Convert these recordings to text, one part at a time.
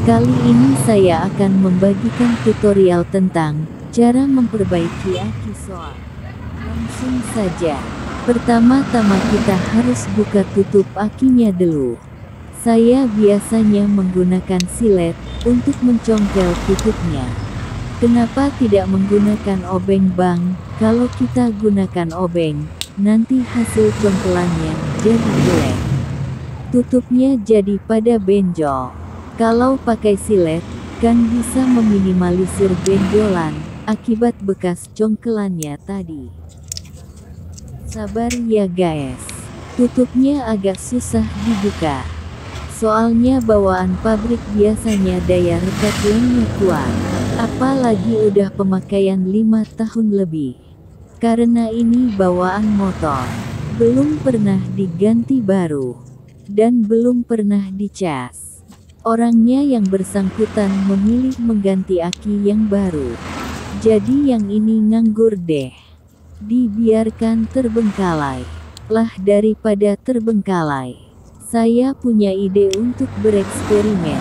Kali ini saya akan membagikan tutorial tentang cara memperbaiki aki soal. Langsung saja. Pertama-tama kita harus buka tutup akinya dulu. Saya biasanya menggunakan silet untuk mencongkel tutupnya. Kenapa tidak menggunakan obeng bang? Kalau kita gunakan obeng, nanti hasil congkelannya jadi jelek. Tutupnya jadi pada benjol. Kalau pakai silet, kan bisa meminimalisir benjolan akibat bekas congkelannya tadi. Sabar ya guys. Tutupnya agak susah dibuka. Soalnya bawaan pabrik biasanya daya rekat lemnya kuat. Apalagi udah pemakaian 5 tahun lebih. Karena ini bawaan motor. Belum pernah diganti baru. Dan belum pernah dicas. Orangnya yang bersangkutan memilih mengganti aki yang baru. Jadi yang ini nganggur deh. Dibiarkan terbengkalai. Lah daripada terbengkalai, saya punya ide untuk bereksperimen.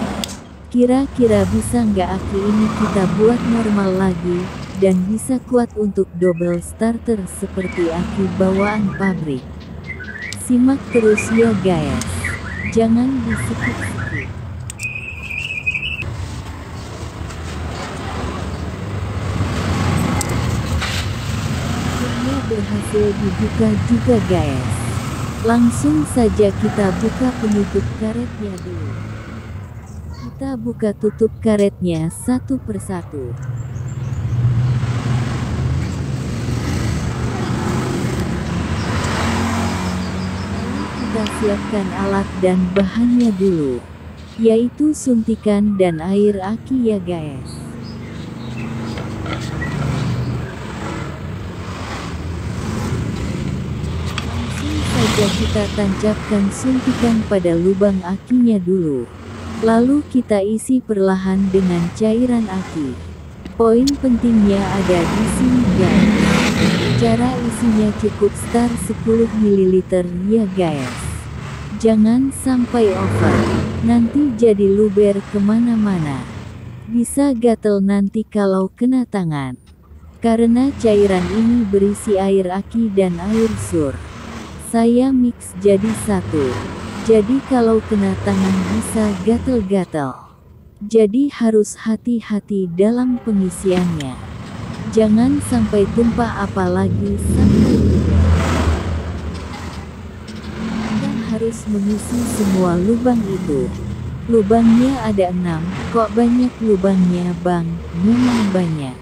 Kira-kira bisa nggak aki ini kita buat normal lagi, dan bisa kuat untuk double starter seperti aki bawaan pabrik. Simak terus ya guys. Jangan di-skip-skip. Berhasil dibuka juga guys. Langsung saja kita buka penutup karetnya dulu. Kita buka tutup karetnya satu persatu. Lalu kita siapkan alat dan bahannya dulu, yaitu suntikan dan air aki ya guys. Kita tancapkan suntikan pada lubang akinya dulu. Lalu kita isi perlahan dengan cairan aki. Poin pentingnya ada di sini guys. Cara isinya cukup star 10 ml ya guys. Jangan sampai over. Nanti jadi luber kemana-mana. Bisa gatel nanti kalau kena tangan. Karena cairan ini berisi air aki dan air sur. Saya mix jadi satu. Jadi kalau kena tangan bisa gatel-gatel. Jadi harus hati-hati dalam pengisiannya. Jangan sampai tumpah apalagi sampai luber. Kita harus mengisi semua lubang itu. Lubangnya ada 6, kok banyak lubangnya bang? Memang banyak.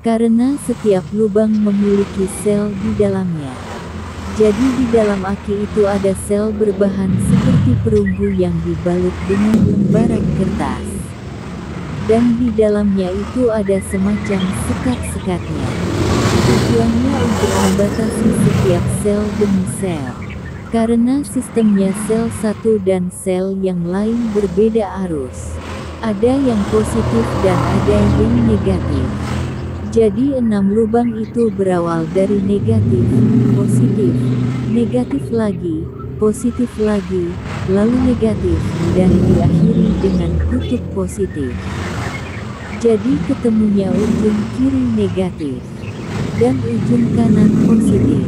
Karena setiap lubang memiliki sel di dalamnya. Jadi di dalam aki itu ada sel berbahan seperti perunggu yang dibalut dengan lembaran kertas. Dan di dalamnya itu ada semacam sekat-sekatnya. Tujuannya untuk membatasi setiap sel demi sel. Karena sistemnya sel satu dan sel yang lain berbeda arus. Ada yang positif dan ada yang negatif. Jadi 6 lubang itu berawal dari negatif, positif, negatif lagi, positif lagi, lalu negatif, dan diakhiri dengan kutub positif. Jadi ketemunya ujung kiri negatif, dan ujung kanan positif.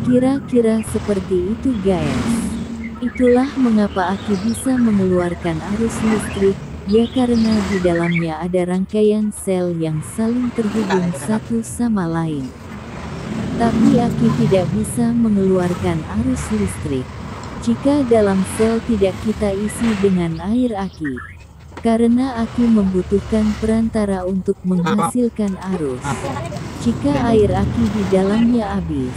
Kira-kira seperti itu guys. Itulah mengapa aki bisa mengeluarkan arus listrik. Ya karena di dalamnya ada rangkaian sel yang saling terhubung satu sama lain. Tapi aki tidak bisa mengeluarkan arus listrik jika dalam sel tidak kita isi dengan air aki. Karena aki membutuhkan perantara untuk menghasilkan arus. Jika air aki di dalamnya habis,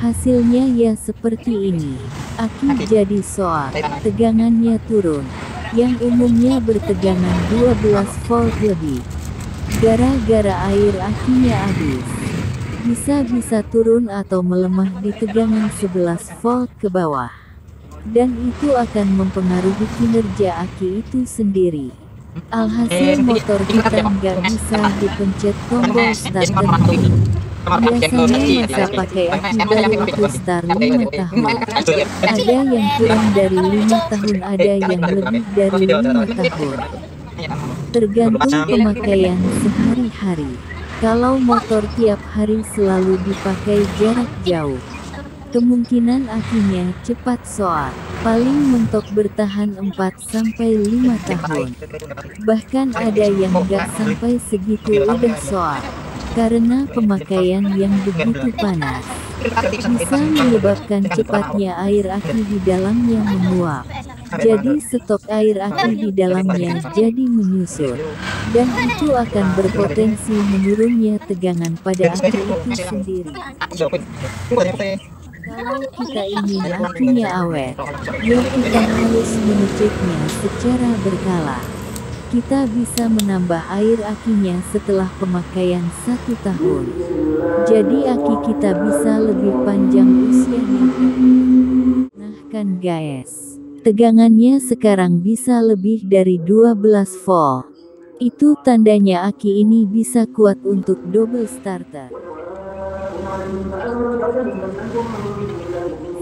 hasilnya ya seperti ini. Aki jadi soak, tegangannya turun. Yang umumnya bertegangan 12 volt lebih. Gara-gara air akinya habis. Bisa-bisa turun atau melemah di tegangan 11 volt ke bawah. Dan itu akan mempengaruhi kinerja aki itu sendiri. Alhasil motor kita nggak bisa dipencet tombol starter. Biasanya masa pakai aki baru itu star 5 tahun. Ada yang kurang dari 5 tahun, ada yang lebih dari 5 tahun. Tergantung pemakaian sehari-hari. Kalau motor tiap hari selalu dipakai jarak jauh, kemungkinan akinya cepat soak. Paling mentok bertahan 4-5 tahun. Bahkan ada yang nggak sampai segitu udah soak. Karena pemakaian yang begitu panas, bisa menyebabkan cepatnya air aki di dalamnya menguap. Jadi stok air aki di dalamnya jadi menyusut. Dan itu akan berpotensi menurunnya tegangan pada aki itu sendiri. Kalau kita ingin akinya awet, ya kita harus mengeceknya secara berkala. Kita bisa menambah air akinya setelah pemakaian 1 tahun. Jadi aki kita bisa lebih panjang usianya. Nah kan guys, tegangannya sekarang bisa lebih dari 12 volt. Itu tandanya aki ini bisa kuat untuk double starter.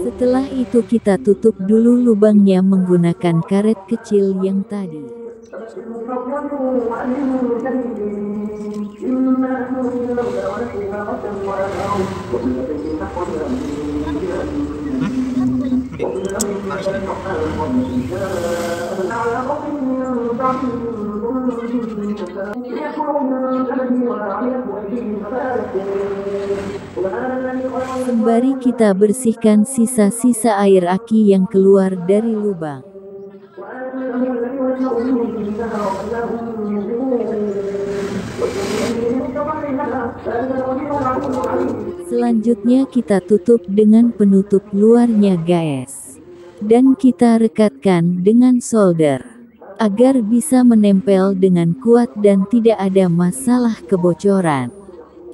Setelah itu kita tutup dulu lubangnya menggunakan karet kecil yang tadi. Sembari kita bersihkan sisa-sisa air aki yang keluar dari lubang. Selanjutnya kita tutup dengan penutup luarnya guys. Dan kita rekatkan dengan solder, agar bisa menempel dengan kuat dan tidak ada masalah kebocoran.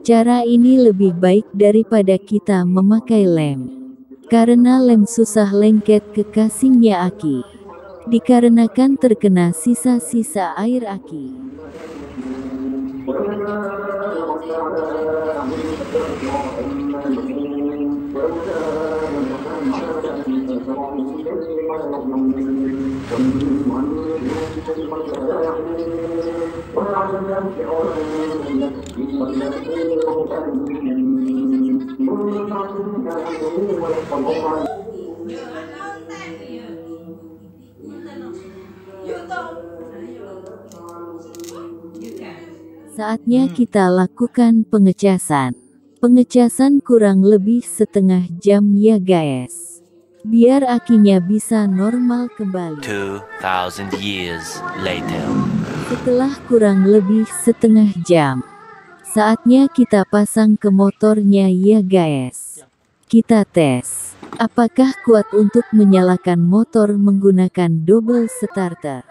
Cara ini lebih baik daripada kita memakai lem. Karena lem susah lengket ke casingnya aki. Dikarenakan terkena sisa-sisa air aki. Saatnya kita lakukan pengecasan. Pengecasan kurang lebih setengah jam ya guys. Biar akinya bisa normal kembali. 2000 years later. Setelah kurang lebih setengah jam, saatnya kita pasang ke motornya ya guys. Kita tes, apakah kuat untuk menyalakan motor menggunakan double starter.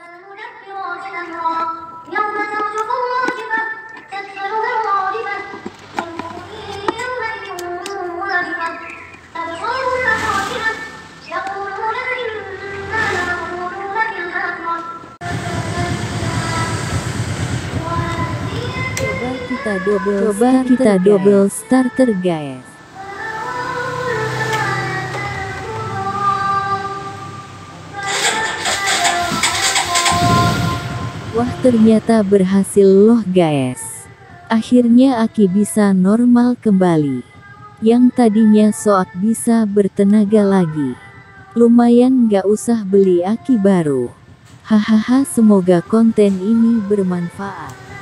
Coba kita double starter guys. Wah ternyata berhasil loh guys. Akhirnya aki bisa normal kembali. Yang tadinya soak bisa bertenaga lagi. Lumayan gak usah beli aki baru. Hahaha, semoga konten ini bermanfaat.